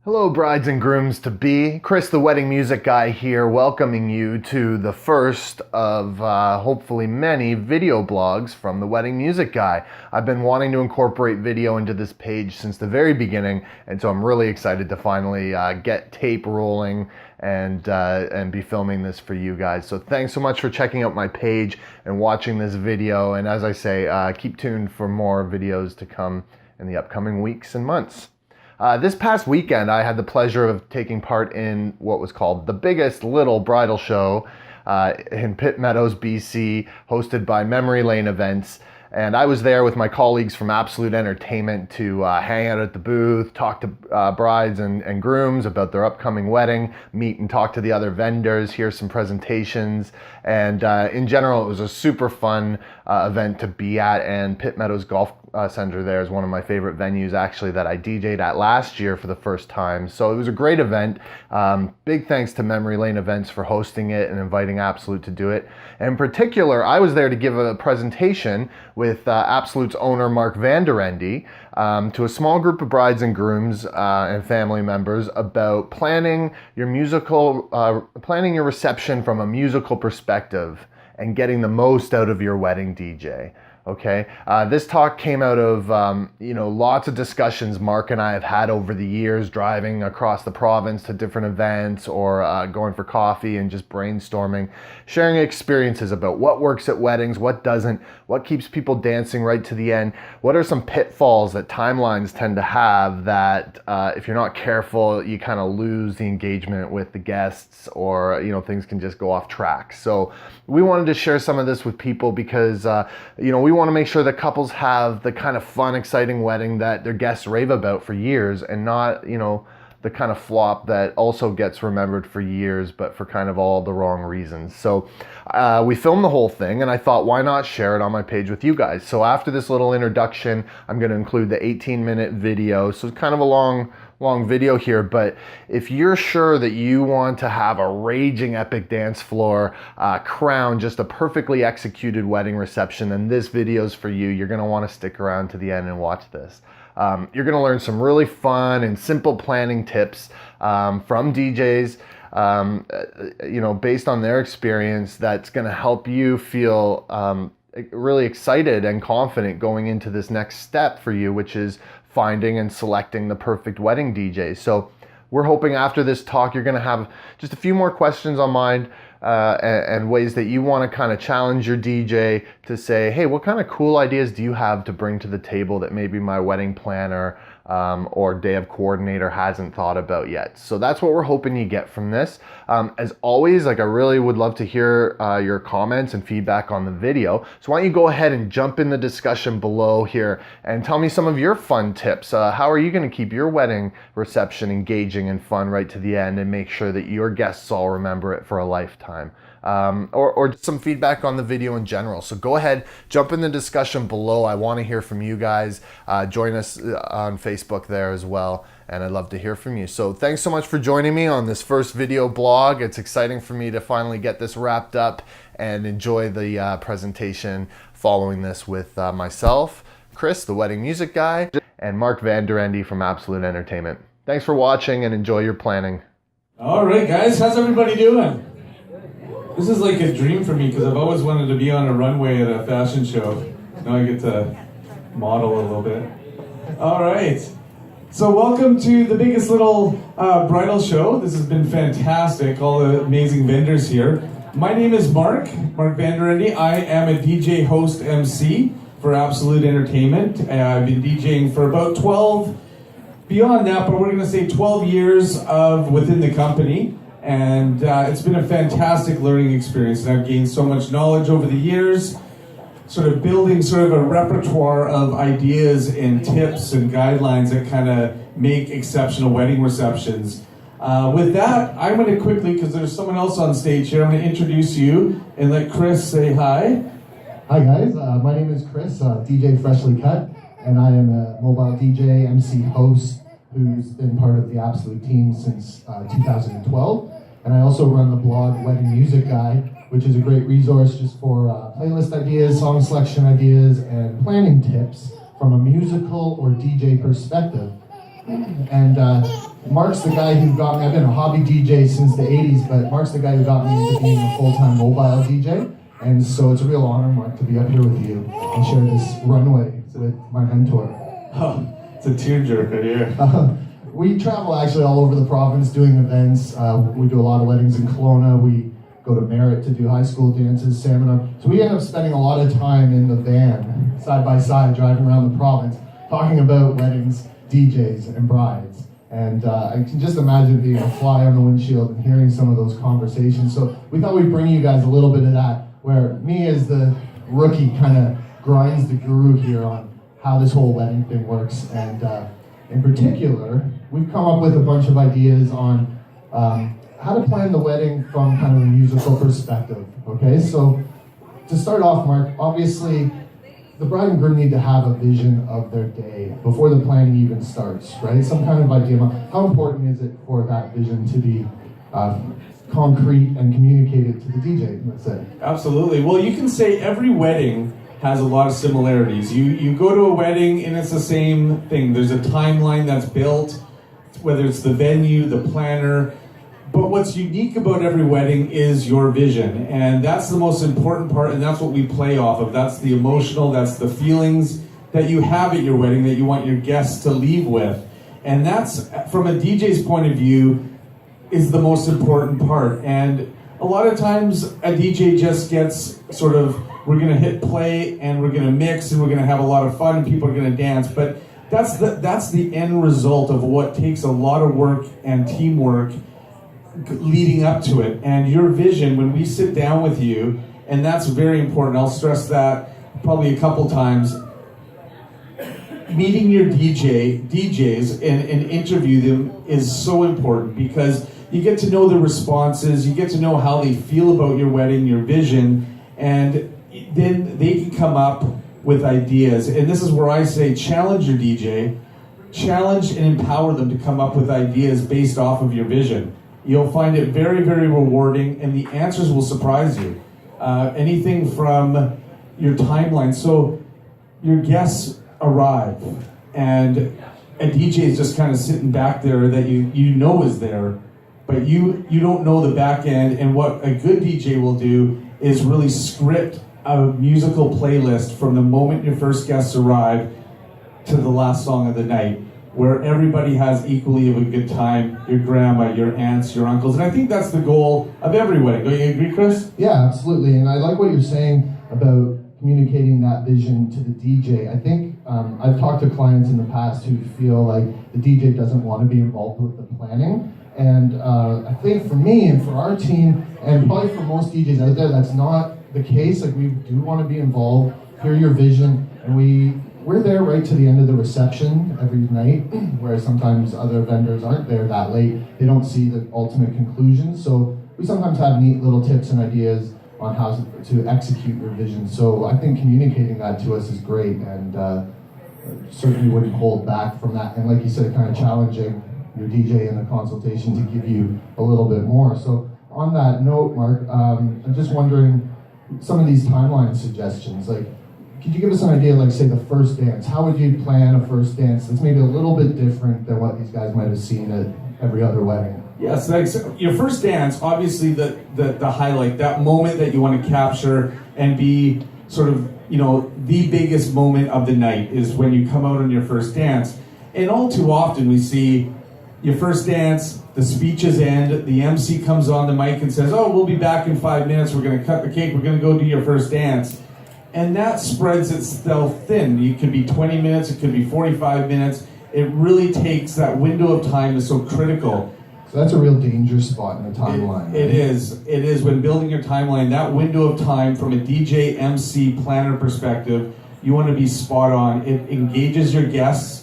Hello, brides and grooms-to-be. Chris, the wedding music guy here, welcoming you to the first of hopefully many video blogs from the wedding music guy. I've been wanting to incorporate video into this page since the very beginning, and so I'm really excited to finally get tape rolling and be filming this for you guys. So thanks so much for checking out my page and watching this video. And as I say, keep tuned for more videos to come in the upcoming weeks and months. This past weekend, I had the pleasure of taking part in what was called the Biggest Little Bridal Show in Pitt Meadows, BC, hosted by Memory Laine Events. And I was there with my colleagues from Absolute Entertainment to hang out at the booth, talk to brides and grooms about their upcoming wedding, meet and talk to the other vendors, hear some presentations. And in general, it was a super fun event to be at. And Pitt Meadows Golf Center there is one of my favorite venues actually that I DJ'd at last year for the first time. So it was a great event. Big thanks to Memory Laine Events for hosting it and inviting Absolute to do it. And in particular, I was there to give a presentation with Absolute's owner, Mark Vanderende, to a small group of brides and grooms and family members about planning your reception from a musical perspective and getting the most out of your wedding DJ. Okay, this talk came out of lots of discussions Mark and I have had over the years, driving across the province to different events or going for coffee and just brainstorming, sharing experiences about what works at weddings, what doesn't, what keeps people dancing right to the end, what are some pitfalls that timelines tend to have that if you're not careful, you kind of lose the engagement with the guests, or things can just go off track. So we wanted to share some of this with people because we want to make sure that couples have the kind of fun, exciting wedding that their guests rave about for years, and not, the kind of flop that also gets remembered for years, but for kind of all the wrong reasons. So we filmed the whole thing, and I thought, why not share it on my page with you guys? So after this little introduction, I'm going to include the 18-minute video. So it's kind of a long video here, but if you're sure that you want to have a raging epic dance floor, crown just a perfectly executed wedding reception, then this video's for you. You're going to want to stick around to the end and watch this. You're going to learn some really fun and simple planning tips from DJs, based on their experience, that's going to help you feel really excited and confident going into this next step for you, which is finding and selecting the perfect wedding DJ. So we're hoping after this talk, you're going to have just a few more questions on mind and ways that you want to kind of challenge your DJ to say, hey, what kind of cool ideas do you have to bring to the table that maybe my wedding planner or day of coordinator hasn't thought about yet? So that's what we're hoping you get from this. As always, I really would love to hear your comments and feedback on the video. So why don't you go ahead and jump in the discussion below here and tell me some of your fun tips. How are you going to keep your wedding reception engaging and fun right to the end and make sure that your guests all remember it for a lifetime? Or some feedback on the video in general. So go ahead, jump in the discussion below. I want to hear from you guys. Join us on Facebook there as well, and I'd love to hear from you. So thanks so much for joining me on this first video blog. It's exciting for me to finally get this wrapped up and enjoy the presentation following this with myself, Chris, the wedding music guy, and Mark Vanderende from Absolute Entertainment. Thanks for watching and enjoy your planning. All right, guys, how's everybody doing? This is like a dream for me because I've always wanted to be on a runway at a fashion show. Now I get to model a little bit. All right. So welcome to the Biggest Little Bridal Show. This has been fantastic, all the amazing vendors here. My name is Mark Vanderende. I am a DJ host MC for Absolute Entertainment. I've been DJing for about 12, beyond that, but we're going to say 12 years within the company. And it's been a fantastic learning experience, and I've gained so much knowledge over the years, sort of building sort of a repertoire of ideas and tips and guidelines that kind of make exceptional wedding receptions. With that, I'm going to quickly, because there's someone else on stage here, I'm going to introduce you and let Chris say hi. Hi guys, my name is Chris, DJ Freshly Cut, and I am a mobile DJ, MC host, who's been part of the Absolute team since 2012. And I also run the blog Wedding Music Guy, which is a great resource just for playlist ideas, song selection ideas, and planning tips from a musical or DJ perspective. And Mark's the guy who got me, I've been a hobby DJ since the 80s, but Mark's the guy who got me into being a full-time mobile DJ. And so it's a real honor, Mark, to be up here with you and share this runway with my mentor. Oh, it's a tearjerker here. We travel actually all over the province doing events. We do a lot of weddings in Kelowna. We go to Merritt to do high school dances, seminar. So we end up spending a lot of time in the van, side by side, driving around the province, talking about weddings, DJs, and brides. And I can just imagine being a fly on the windshield and hearing some of those conversations. So we thought we'd bring you guys a little bit of that, where me as the rookie kind of grinds the guru here on how this whole wedding thing works. And in particular, we've come up with a bunch of ideas on how to plan the wedding from kind of a musical perspective, okay? So to start off, Mark, obviously, the bride and groom need to have a vision of their day before the planning even starts, right? Some kind of idea. How important is it for that vision to be concrete and communicated to the DJ, let's say? Absolutely. Well, you can say every wedding has a lot of similarities. You go to a wedding and it's the same thing. There's a timeline that's built, whether it's the venue, the planner. But what's unique about every wedding is your vision. And that's the most important part, and that's what we play off of. That's the emotional, that's the feelings that you have at your wedding that you want your guests to leave with. And that's, from a DJ's point of view, is the most important part. And a lot of times a DJ just gets sort of, we're gonna hit play and we're gonna mix and we're gonna have a lot of fun and people are gonna dance. But that's the end result of what takes a lot of work and teamwork leading up to it. And your vision, when we sit down with you, and that's very important, I'll stress that probably a couple times, meeting your DJs and interview them is so important, because you get to know their responses, you get to know how they feel about your wedding, your vision, and then they can come up with ideas. And this is where I say challenge your DJ, challenge and empower them to come up with ideas based off of your vision. You'll find it very, very rewarding, and the answers will surprise you. Anything from your timeline. So your guests arrive, and a DJ is just kind of sitting back there that you know is there, but you don't know the back end. And what a good DJ will do is really script a musical playlist from the moment your first guests arrive to the last song of the night, where everybody has equally of a good time, your grandma, your aunts, your uncles. And I think that's the goal of every wedding. Don't you agree, Chris? Yeah, absolutely. And I like what you're saying about communicating that vision to the DJ. I think I've talked to clients in the past who feel like the DJ doesn't want to be involved with the planning. And I think for me and for our team, and probably for most DJs out there, that's not the case. Like, we do want to be involved, hear your vision, and we're there right to the end of the reception every night, where sometimes other vendors aren't there that late. They don't see the ultimate conclusion. So we sometimes have neat little tips and ideas on how to execute your vision. So I think communicating that to us is great, and certainly wouldn't hold back from that. And like you said, kind of challenging your DJ in the consultation to give you a little bit more. So on that note, Mark, I'm just wondering, some of these timeline suggestions, like, could you give us an idea, like, say, the first dance? How would you plan a first dance that's maybe a little bit different than what these guys might have seen at every other wedding? Yes, your first dance, obviously the highlight, that moment that you want to capture and be sort of, the biggest moment of the night is when you come out on your first dance. And all too often we see your first dance, the speeches end, the MC comes on the mic and says, oh, we'll be back in 5 minutes, we're going to cut the cake, we're going to go do your first dance. And that spreads itself thin. It could be 20 minutes, it could be 45 minutes. It really takes, that window of time is so critical. So that's a real danger spot in the timeline. It is when building your timeline, that window of time from a DJ, MC, planner perspective, you want to be spot on. It engages your guests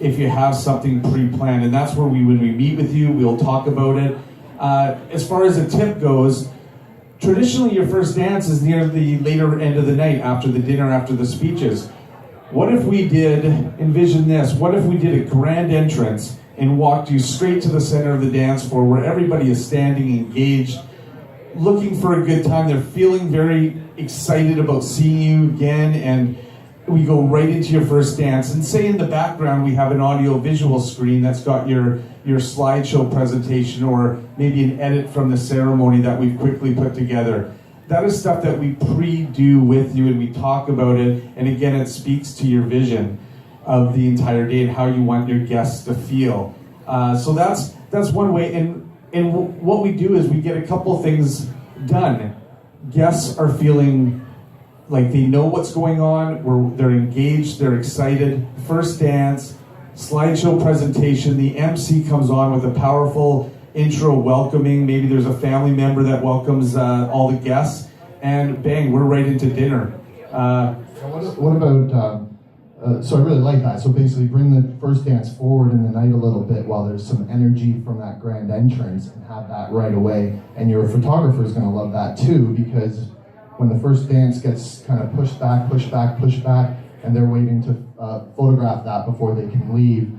if you have something pre-planned. And that's where when we meet with you, we'll talk about it. As far as a tip goes, traditionally, your first dance is near the later end of the night, after the dinner, after the speeches. What if we envision this, what if we did a grand entrance and walked you straight to the center of the dance floor, where everybody is standing, engaged, looking for a good time. They're feeling very excited about seeing you again, and we go right into your first dance, and say in the background we have an audio visual screen that's got your slideshow presentation or maybe an edit from the ceremony that we've quickly put together. That is stuff that we pre-do with you, and we talk about it, and again it speaks to your vision of the entire day and how you want your guests to feel. So that's one way, and what we do is we get a couple things done. Guests are feeling like they know what's going on, they're engaged, they're excited. First dance, slideshow presentation, the MC comes on with a powerful intro welcoming. Maybe there's a family member that welcomes all the guests, and bang, we're right into dinner. What about, so I really like that. So basically bring the first dance forward in the night a little bit while there's some energy from that grand entrance and have that right away. And your photographer is going to love that too, because when the first dance gets kind of pushed back, and they're waiting to photograph that before they can leave,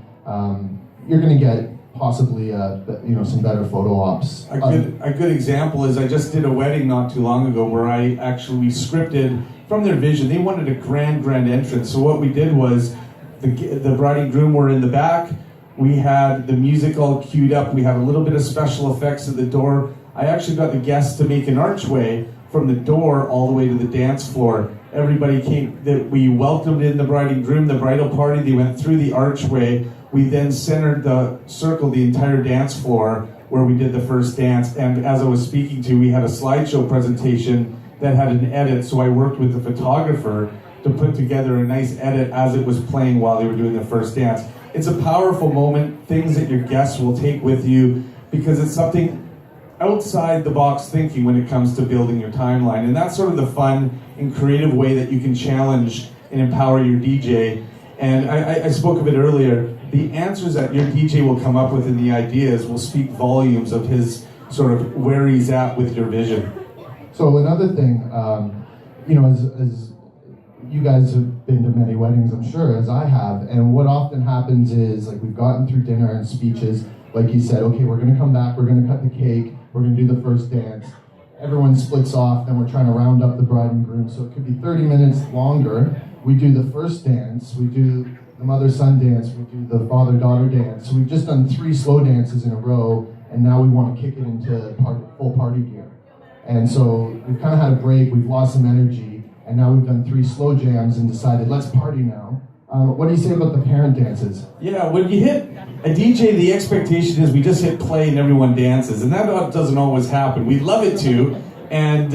you're going to get possibly some better photo ops. A good example is I just did a wedding not too long ago where I actually scripted from their vision. They wanted a grand entrance. So what we did was the bride and groom were in the back. We had the music all queued up. We had a little bit of special effects at the door. I actually got the guests to make an archway from the door all the way to the dance floor. Everybody came, we welcomed in the bride and groom, the bridal party. They went through the archway. We then centered the circle, the entire dance floor where we did the first dance. And as I was speaking to, we had a slideshow presentation that had an edit. So I worked with the photographer to put together a nice edit as it was playing while they were doing the first dance. It's a powerful moment, things that your guests will take with you, because it's something outside the box thinking when it comes to building your timeline. And that's sort of the fun and creative way that you can challenge and empower your DJ. And I spoke of it earlier, the answers that your DJ will come up with and the ideas will speak volumes of his sort of where he's at with your vision. So another thing, as you guys have been to many weddings, I'm sure, as I have, and what often happens is, like, we've gotten through dinner and speeches, like you said, okay, we're gonna come back, we're gonna cut the cake, we're gonna do the first dance. Everyone splits off, then we're trying to round up the bride and groom, so it could be 30 minutes longer. We do the first dance, we do the mother-son dance, we do the father-daughter dance. So we've just done 3 slow dances in a row, and now we want to kick it into full party gear. And so we've kind of had a break, we've lost some energy, and now we've done 3 slow jams and decided, let's party now. What do you say about the parent dances? Yeah, when you hit a DJ, the expectation is we just hit play and everyone dances, and that doesn't always happen. We'd love it to, and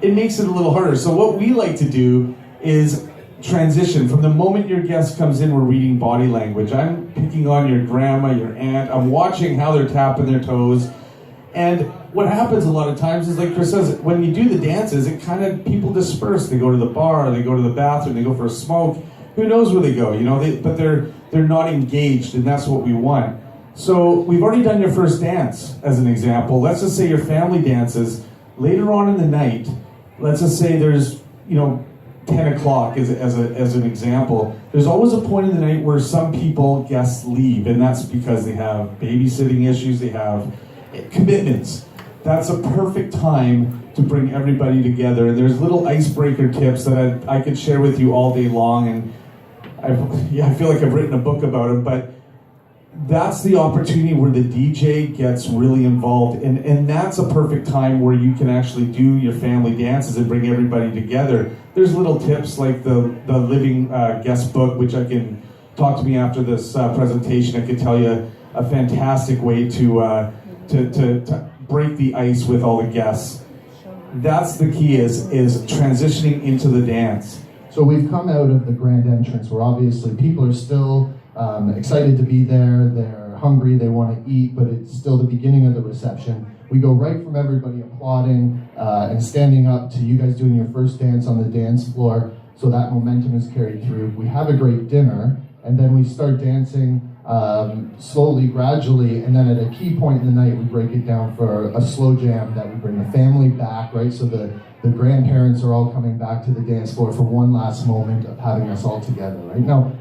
it makes it a little harder. So what we like to do is transition. From the moment your guest comes in, we're reading body language. I'm picking on your grandma, your aunt. I'm watching how they're tapping their toes. And what happens a lot of times is, like Chris says, when you do the dances, it kind of, people disperse. They go to the bar, they go to the bathroom, they go for a smoke. Who knows where they go, but they're not engaged, and that's what we want. So we've already done your first dance, as an example. Let's just say your family dances. Later on in the night, let's just say there's, 10 o'clock as an example. There's always a point in the night where some guests leave, and that's because they have babysitting issues, they have commitments. That's a perfect time to bring everybody together. And there's little icebreaker tips that I could share with you all day long, and I feel like I've written a book about them, but that's the opportunity where the DJ gets really involved, and that's a perfect time where you can actually do your family dances and bring everybody together. There's little tips like the living guest book, which I can talk to me after this presentation. I could tell you a fantastic way to break the ice with all the guests. That's the key, is transitioning into the dance. So we've come out of the grand entrance where obviously people are still excited to be there, they're hungry, they want to eat, but it's still the beginning of the reception. We go right from everybody applauding and standing up to you guys doing your first dance on the dance floor, so that momentum is carried through. We have a great dinner, and then we start dancing slowly, gradually, and then at a key point in the night, we break it down for a slow jam that we bring the family back, right? So the grandparents are all coming back to the dance floor for one last moment of having us all together, right? Now,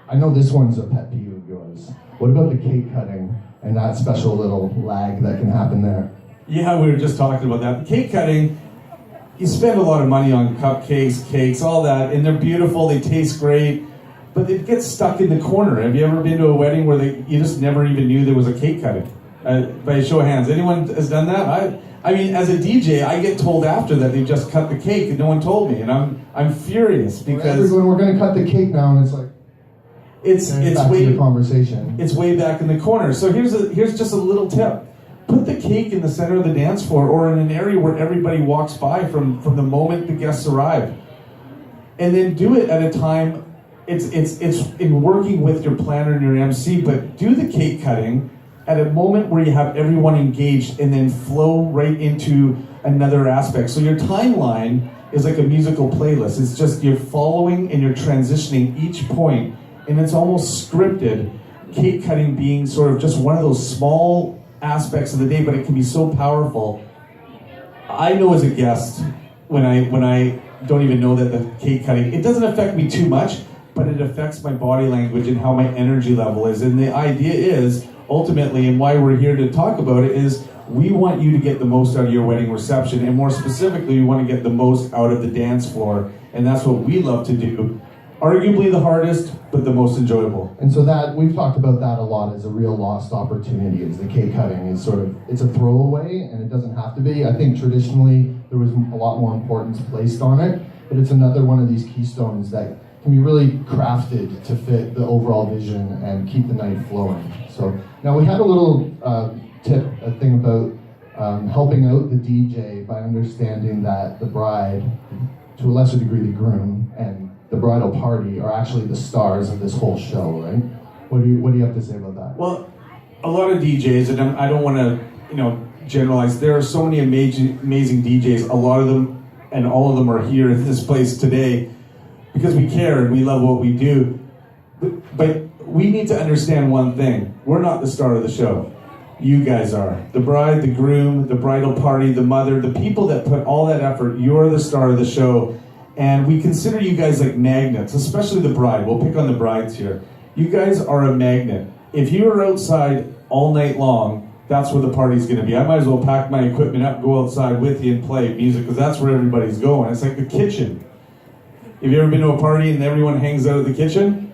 I know this one's a pet peeve of yours. What about the cake cutting and that special little lag that can happen there? Yeah, we were just talking about that. The cake cutting, you spend a lot of money on cupcakes, cakes, all that, and they're beautiful, they taste great, but it gets stuck in the corner. Have you ever been to a wedding where you just never even knew there was a cake cutting? By a show of hands, anyone has done that? I mean, as a DJ, I get told after that they just cut the cake and no one told me, and I'm furious because we're going to cut the cake now, and it's like it's back way to the conversation. It's way back in the corner. So here's just a little tip. Put the cake in the center of the dance floor or in an area where everybody walks by from the moment the guests arrive. And then do it at a time, it's in working with your planner and your MC, but do the cake cutting at a moment where you have everyone engaged and then flow right into another aspect. So your timeline is like a musical playlist. It's just you're following and you're transitioning each point, and it's almost scripted, cake cutting being sort of just one of those small aspects of the day, but it can be so powerful. I know as a guest, when I don't even know that the cake cutting, it doesn't affect me too much, but it affects my body language and how my energy level is. And the idea is, ultimately, and why we're here to talk about it, is we want you to get the most out of your wedding reception, and more specifically, we want to get the most out of the dance floor, and that's what we love to do. Arguably the hardest, but the most enjoyable. And so that, we've talked about that a lot as a real lost opportunity, is the cake cutting is sort of, it's a throwaway, and it doesn't have to be. I think traditionally there was a lot more importance placed on it, but it's another one of these keystones that can be really crafted to fit the overall vision and keep the night flowing. So now we had a little a thing about helping out the DJ by understanding that the bride, to a lesser degree the groom, and the bridal party are actually the stars of this whole show, right? What do you have to say about that? Well, a lot of DJs, and I don't want to generalize. There are so many amazing DJs. A lot of them, and all of them, are here in this place today because we care and we love what we do. But we need to understand one thing: we're not the star of the show. You guys are. The bride, the groom, the bridal party, the mother, the people that put all that effort. You're the star of the show. And we consider you guys like magnets, especially the bride. We'll pick on the brides here. You guys are a magnet. If you are outside all night long, that's where the party's going to be. I might as well pack my equipment up, go outside with you and play music, because that's where everybody's going. It's like the kitchen. Have you ever been to a party and everyone hangs out at the kitchen?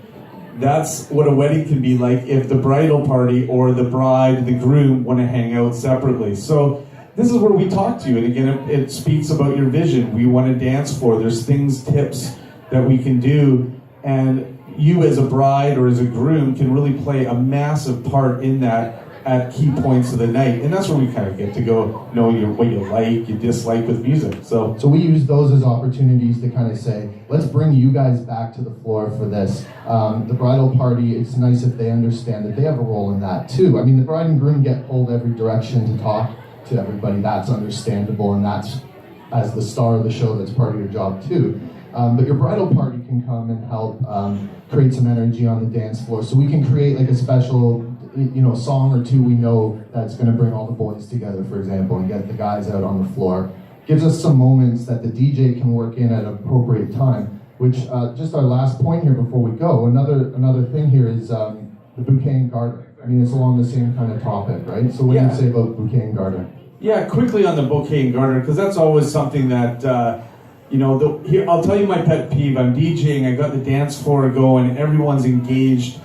That's what a wedding can be like if the bridal party or the bride, the groom, want to hang out separately. So this is where we talk to you, and again, it speaks about your vision. We want to dance floor. There's things, tips that we can do, and you as a bride or as a groom can really play a massive part in that at key points of the night, and that's where we kind of get to go know what you like, you dislike with music. So we use those as opportunities to kind of say, let's bring you guys back to the floor for this. The bridal party, it's nice if they understand that they have a role in that too. I mean, the bride and groom get pulled every direction to talk to everybody. That's understandable, and that's, as the star of the show, that's part of your job too. But your bridal party can come and help create some energy on the dance floor, so we can create like a special song or two we know that's going to bring all the boys together, for example, and get the guys out on the floor. Gives us some moments that the DJ can work in at an appropriate time, which just our last point here before we go, another thing here is the bouquet and garter. I mean, it's along the same kind of topic, right? So what do you say about bouquet and garter? Yeah, quickly on the bouquet and garter, because that's always something that, here, I'll tell you my pet peeve. I'm DJing, I got the dance floor going, everyone's engaged.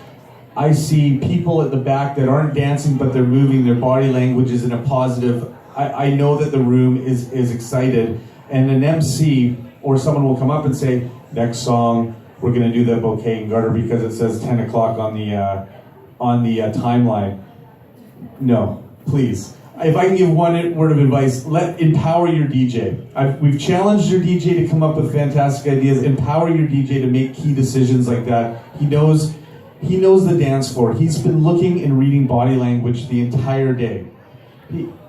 I see people at the back that aren't dancing, but they're moving, their body language is in a positive. I know that the room is excited, and an MC or someone will come up and say, next song, we're going to do the bouquet and garter because it says 10 o'clock on the timeline. No, please. If I can give one word of advice, empower your DJ. We've challenged your DJ to come up with fantastic ideas. Empower your DJ to make key decisions like that. He knows the dance floor. He's been looking and reading body language the entire day.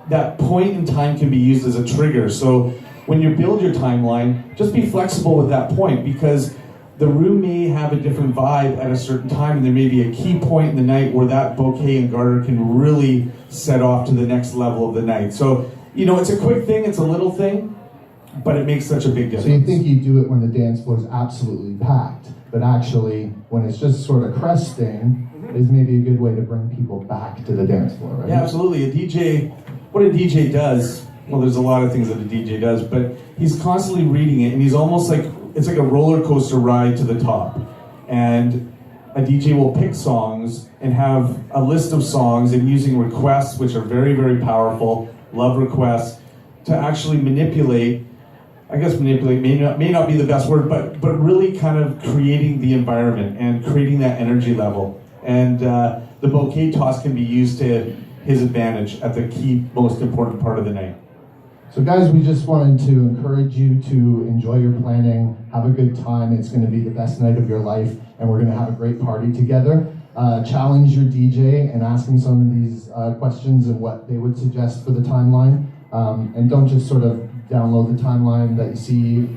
That point in time can be used as a trigger. So when you build your timeline, just be flexible with that point, because the room may have a different vibe at a certain time, and there may be a key point in the night where that bouquet and garter can really set off to the next level of the night. So, it's a quick thing, it's a little thing, but it makes such a big difference. So you think you do it when the dance floor is absolutely packed, but actually when it's just sort of cresting is maybe a good way to bring people back to the dance floor, right? Yeah, absolutely. What a DJ does well, there's a lot of things that a DJ does, but he's constantly reading it, and he's almost like, it's like a roller coaster ride to the top. And a DJ will pick songs and have a list of songs and using requests, which are very, very powerful, love requests, to actually manipulate, I guess manipulate may not be the best word, but really kind of creating the environment and creating that energy level. And the bouquet toss can be used to his advantage at the key, most important part of the night. So guys, we just wanted to encourage you to enjoy your planning, have a good time. It's going to be the best night of your life, and we're going to have a great party together. Challenge your DJ and ask him some of these questions and what they would suggest for the timeline. And don't just sort of download the timeline that you see,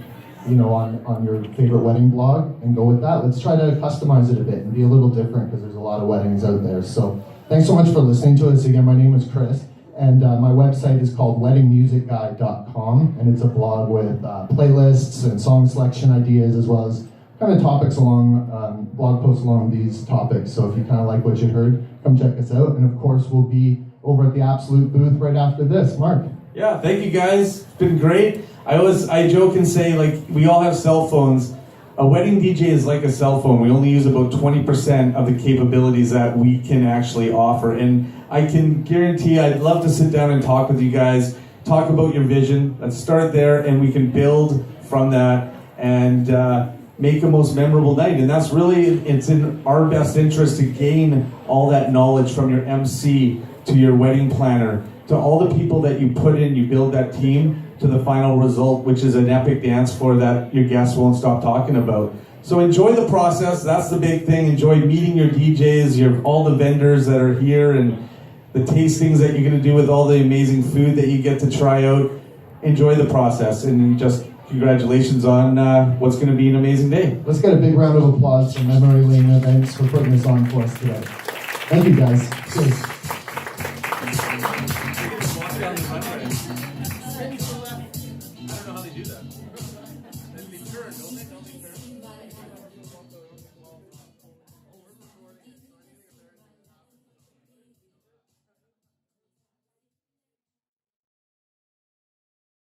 on your favorite wedding blog and go with that. Let's try to customize it a bit and be a little different because there's a lot of weddings out there. So thanks so much for listening to us. Again, my name is Chris. And my website is called weddingmusicguide.com, and it's a blog with playlists and song selection ideas, as well as kind of topics along, blog posts along these topics. So if you kind of like what you heard, come check us out. And of course, we'll be over at the Absolute booth right after this. Mark. Yeah, thank you guys. It's been great. I joke and say, like, we all have cell phones. A wedding DJ is like a cell phone. We only use about 20% of the capabilities that we can actually offer. And I can guarantee I'd love to sit down and talk with you guys, talk about your vision. Let's start there, and we can build from that and make a most memorable night. And that's really, it's in our best interest to gain all that knowledge from your MC to your wedding planner, to all the people that you put in, you build that team, to the final result, which is an epic dance floor that your guests won't stop talking about. So enjoy the process. That's the big thing. Enjoy meeting your DJs, all the vendors that are here, and the tastings that you're going to do with all the amazing food that you get to try out. Enjoy the process, and just congratulations on what's going to be an amazing day. Let's get a big round of applause for Memory Laine Events for putting this on for us today. Thank you, guys. Cheers. I don't know how they do that.